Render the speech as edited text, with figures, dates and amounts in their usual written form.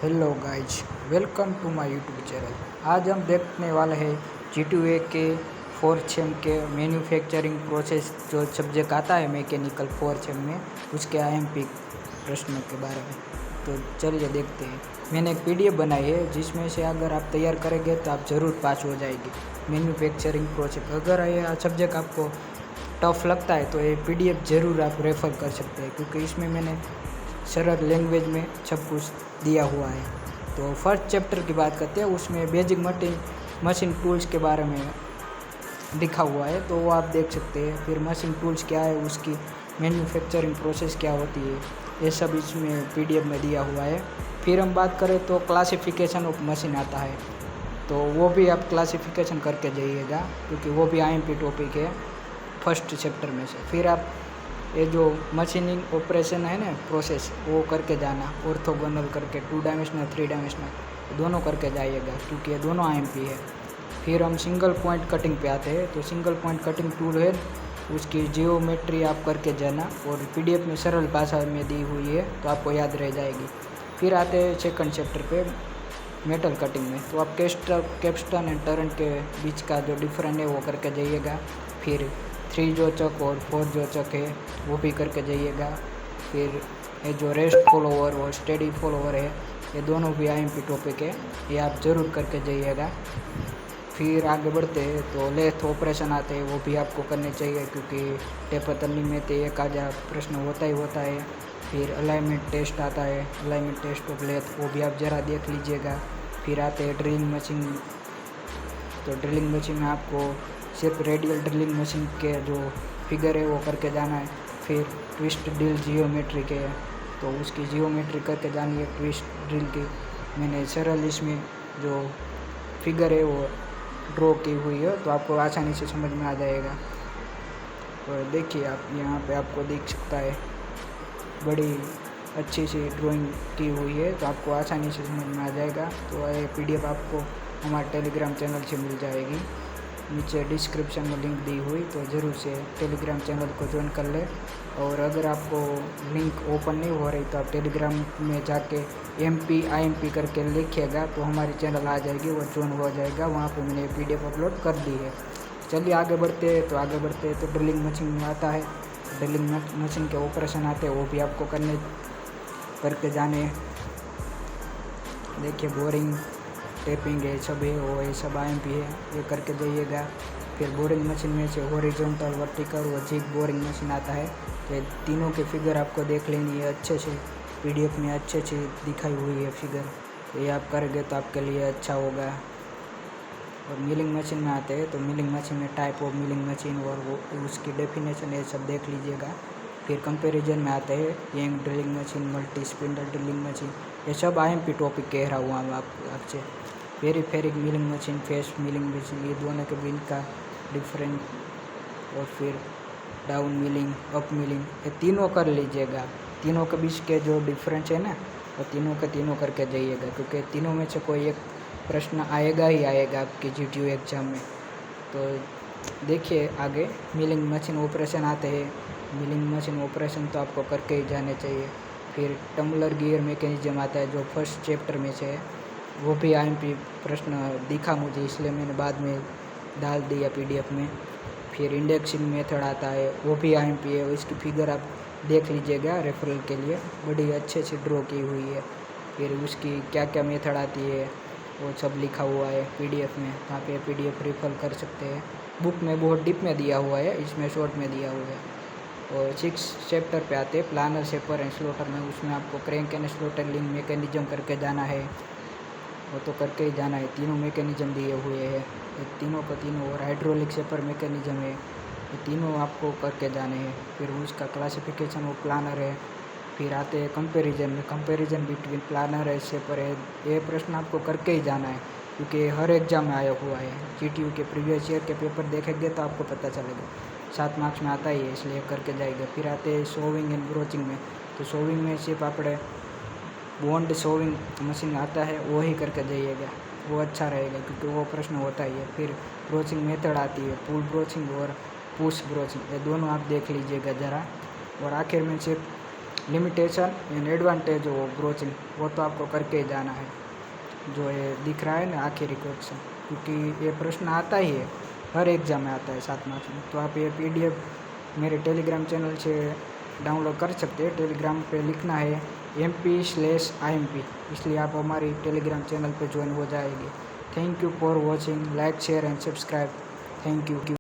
Hello guys, welcome to my YouTube channel. आज हम देखने वाले हैं G2A के 4th सेम के मैन्युफैक्चरिंग प्रोसेस जो सब्जेक्ट आता है मैकेनिकल 4th सेम में, उसके IMP प्रश्नों के बारे में। तो चलिए देखते हैं। मैंने एक PDF बनाई है जिसमें से अगर आप तैयार करेंगे तो आप ज़रूर पास हो जाएगी मैन्युफैक्चरिंग प्रोसेस। अगर ये सब्जेक्ट आपको टफ लगता है तो ये PDF ज़रूर आप रेफ़र कर सकते हैं, क्योंकि इसमें मैंने सरल लैंग्वेज में सब कुछ दिया हुआ है। तो फर्स्ट चैप्टर की बात करते हैं, उसमें बेसिक मशीन टूल्स के बारे में लिखा हुआ है, तो वो आप देख सकते हैं। फिर मशीन टूल्स क्या है, उसकी मैन्युफैक्चरिंग प्रोसेस क्या होती है, ये सब इसमें PDF में दिया हुआ है। फिर हम बात करें तो क्लासिफिकेशन ऑफ मशीन आता है, तो वो भी आप क्लासिफिकेशन करके जाइएगा, क्योंकि वो भी IMP टॉपिक है फर्स्ट चैप्टर में से। फिर आप ये जो मशीनिंग ऑपरेशन है ना प्रोसेस, वो करके जाना, ऑर्थोगोनल करके 2 डायमेंशनल 3 डायमेंशनल दोनों करके जाइएगा, क्योंकि ये दोनों IMP है। फिर हम सिंगल पॉइंट कटिंग पे आते हैं, तो सिंगल पॉइंट कटिंग टूल है, उसकी जियोमेट्री आप करके जाना, और PDF में सरल भाषा में दी हुई है तो आपको याद रह जाएगी। फिर आते हैं सेकंड चैप्टर पे मेटल कटिंग में, तो आप कैप्स्टन एंड टर्न के बीच का जो डिफरेंट है वो करके जाइएगा। फिर 3 जो चक और 4 जो चक है वो भी करके जाइएगा। फिर ये जो रेस्ट फॉलोवर और स्टेडी फॉलोवर है, ये दोनों भी IMP टॉपिक है, ये आप ज़रूर करके जाइएगा। फिर आगे बढ़ते हैं तो लेथ ऑपरेशन आते हैं, वो भी आपको करने चाहिए, क्योंकि टेपर टर्निंग में तो एक आधा प्रश्न होता ही होता है। फिर अलाइनमेंट टेस्ट आता है, अलाइनमेंट टेस्ट ऑफ लेथ, वो भी आप ज़रा देख लीजिएगा। फिर आते हैं ड्रिलिंग मशीन, तो ड्रिलिंग मशीन में आपको सिर्फ रेडियल ड्रिलिंग मशीन के जो फिगर है वो करके जाना है। फिर ट्विस्ट ड्रिल जियोमेट्री के है, तो उसकी जियोमेट्री करके जानी है ट्विस्ट ड्रिल की। मैंने सरल इसमें जो फिगर है वो ड्रॉ की हुई है, तो आपको आसानी से समझ में आ जाएगा। और देखिए आप यहाँ पे आपको दिख सकता है, बड़ी अच्छी सी ड्राइंग की हुई है, तो आपको आसानी से समझ में आ जाएगा। तो ये PDF आपको हमारे टेलीग्राम चैनल से मिल जाएगी, नीचे डिस्क्रिप्शन में लिंक दी हुई, तो ज़रूर से टेलीग्राम चैनल को ज्वाइन कर ले। और अगर आपको लिंक ओपन नहीं हो रही तो आप टेलीग्राम में जाके MP IMP करके लिखिएगा, तो हमारी चैनल आ जाएगी, वो ज्वाइन हो जाएगा। वहाँ पे मैंने PDF अपलोड कर दी है। चलिए आगे बढ़ते हैं। तो ड्रिलिंग मशीन में आता है, ड्रिलिंग मशीन के ऑपरेशन आते हैं, वो भी आपको करके जाने। देखिए बोरिंग टेपिंग है, सब है, वो ये सब IMP है, ये करके जाइएगा। फिर बोरिंग मशीन में से हॉरिजॉन्टल, वर्टिकल और जिग बोरिंग मशीन आता है, तो ये तीनों के फिगर आपको देख लेनी है अच्छे से, PDF में अच्छे से दिखाई हुई है फिगर, तो ये आप करेंगे तो आपके लिए अच्छा होगा। और मिलिंग मशीन में आते हैं, तो मिलिंग मशीन में टाइप ऑफ मिलिंग मशीन और वो उसकी डेफिनेशन है, सब देख लीजिएगा। फिर कंपैरिजन में आते हैं यंग drilling machine, multi spindle drilling machine, ये सब IMP टॉपिक कह रहा हूँ आपसे। Peripheral milling machine, face milling machine, ये दोनों के बीच का डिफरेंट, और फिर डाउन मिलिंग, अप मिलिंग, ये तीनों कर लीजिएगा। तीनों के बीच के जो डिफरेंस है ना, वो तीनों के तीनों करके जाइएगा, क्योंकि तीनों में से कोई एक प्रश्न आएगा ही आएगा आपके GTU एग्ज़ाम में। तो देखिए आगे मिलिंग मशीन ऑपरेशन आते हैं। मिलिंग मशीन ऑपरेशन तो आपको करके ही जाने चाहिए। फिर टम्बलर गियर मैकेनिज्म आता है, जो फर्स्ट चैप्टर में से है, वो भी IMP प्रश्न दिखा मुझे, इसलिए मैंने बाद में डाल दिया PDF में। फिर इंडेक्सिंग मेथड आता है, वो भी IMP है, इसकी फिगर आप देख लीजिएगा रेफरल के लिए, बड़ी अच्छे से ड्रॉ की हुई है। फिर उसकी क्या क्या मेथड आती है वो सब लिखा हुआ है PDF में, आप ये PDF रेफर कर सकते हैं। बुक में बहुत डीप में दिया हुआ है, इसमें शॉर्ट में दिया हुआ है। और 6 चैप्टर पे आते हैं प्लानर, शेपर एंड स्लोटर में, उसमें आपको क्रैंक एंड स्लोटरिंग मैकेनिज्म करके जाना है, वो तो करके ही जाना है। तीनों मैकेनिज्म दिए हुए हैं, तीनों का तीनों, और हाइड्रोलिक शेपर मैकेनिज्म है, ये तीनों आपको करके जाने हैं। फिर उसका क्लासिफिकेशन वो प्लानर है। फिर आते हैं कंपैरिजन में, कंपैरिजन बिटवीन प्लानर है, शेपर है, ये प्रश्न आपको करके ही जाना है, क्योंकि हर एग्जाम में आया हुआ है। GTU के प्रीवियस ईयर के पेपर देखेंगे तो आपको पता चलेगा, 7 मार्क्स में आता ही है, इसलिए करके जाएगा। फिर आते हैं शोविंग एंड ब्रोचिंग में, तो शोविंग में सिर्फ आपने बॉन्ड शोविंग मशीन आता है वो ही करके जाइएगा, वो अच्छा रहेगा, क्योंकि वो प्रश्न होता ही है। फिर ब्रोचिंग मेथड आती है, पुल ब्रोचिंग और पुश ब्रोचिंग, ये दोनों आप देख लीजिएगा ज़रा। और आखिर में सिर्फ limitation and advantage of broaching, वो तो आपको करके ही जाना है। जो ये दिख रहा है ना आखिरी क्वेश्चन, क्योंकि ये प्रश्न आता ही है, हर एग्जाम में आता है 7 मार्क्स में। तो आप ये PDF मेरे टेलीग्राम चैनल से डाउनलोड कर सकते हैं। टेलीग्राम पे लिखना है MP/IMP, इसलिए आप हमारी टेलीग्राम चैनल पे ज्वाइन हो जाएंगे। Thank you for watching, like share and subscribe. Thank you.